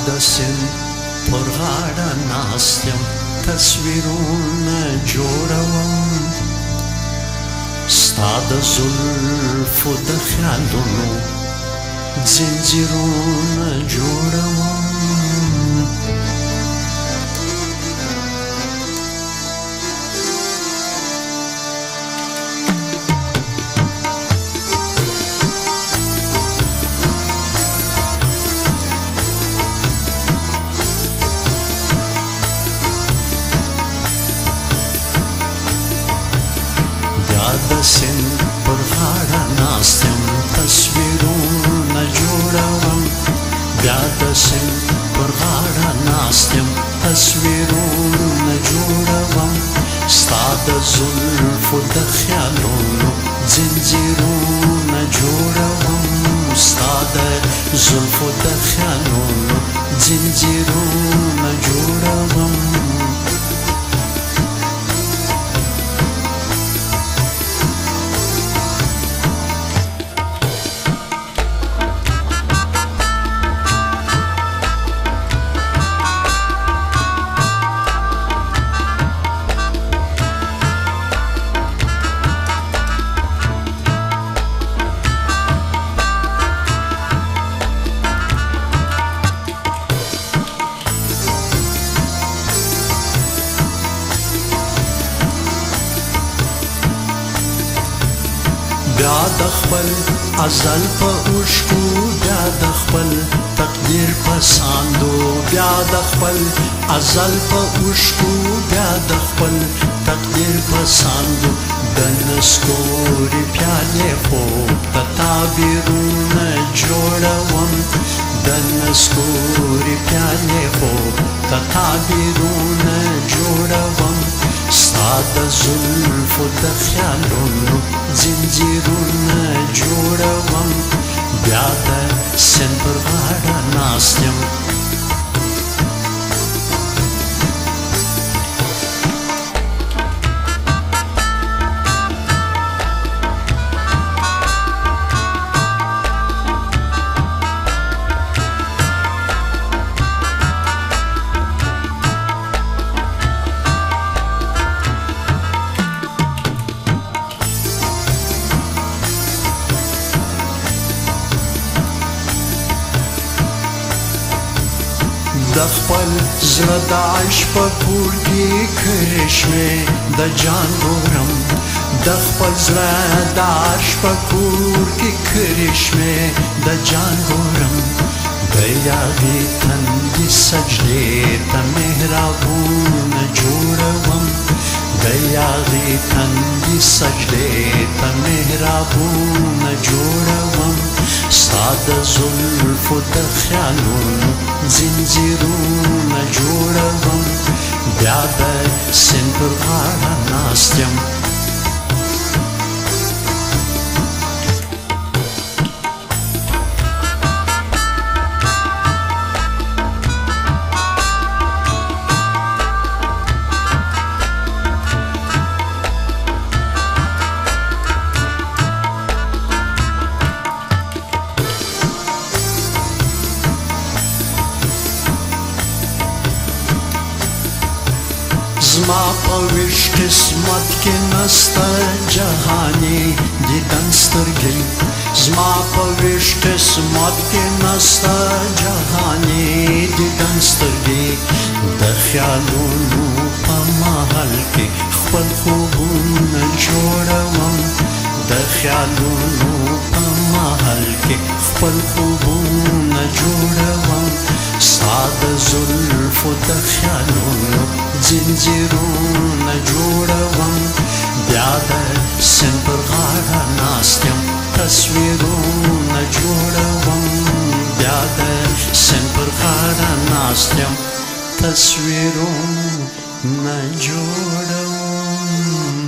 د سیند پر غاړه ناست یم تصویرونه جوړوم ستا د زلفو د خیالونو ځنځیرونه جوړوم د سیند پر غاړه ناست یم تصویرونه جوړوم بیا د سیند پر غاړه ناست یم تصویرونه جوړوم ستا د زلفو د خیالونو ځنځیرونه جوړوم ستا د زلفو د خیالونو ځنځیرونه جوړوم بیا د خپل ازل په اوښکو بیا د خپل تقدیر په ساندو بیا د خپل ازل په اوښکو بیا د خپل تقدیر په ساندو د نسکوري پیالې خوب ته تعبیرونه جوړوم د نسکوري پیالې خوب ته تعبیرونه جوړوم ستا د زلفو د خیالونو ځنځیرونه جوړوم بیا د سیند پر غاړه ناست یم د خپل زړه د عشق په کور کې کرشمې د جان ګورم د خپل زړه د عشق په کور کې کرشمې د جان ګورم د یادې تندې سجدې ته محرابونه جوړوم د یادې تندې سجدې ته محرابونه جوړوم ستا د زلفو د خیالونو ځنځیرونه جوړوم بیا د سیند پر غاړه ناست یم زما په ویش قسمت کې نسته جهاني دیدن سترګې زما په ویش قسمت کې نسته جهاني دیدن سترګې د خیالونو په محل کې خپل خوبونه جوړوم د خیالونو په محل کې خپل خوبونه جوړوم ستا د زلفو د خیالونو ځنځیرونه جوړوم بیا د سیند پر غاړه ناست یم تصویرونه جوړوم بیا د سیند پر غاړه ناست یم تصویرونه جوړوم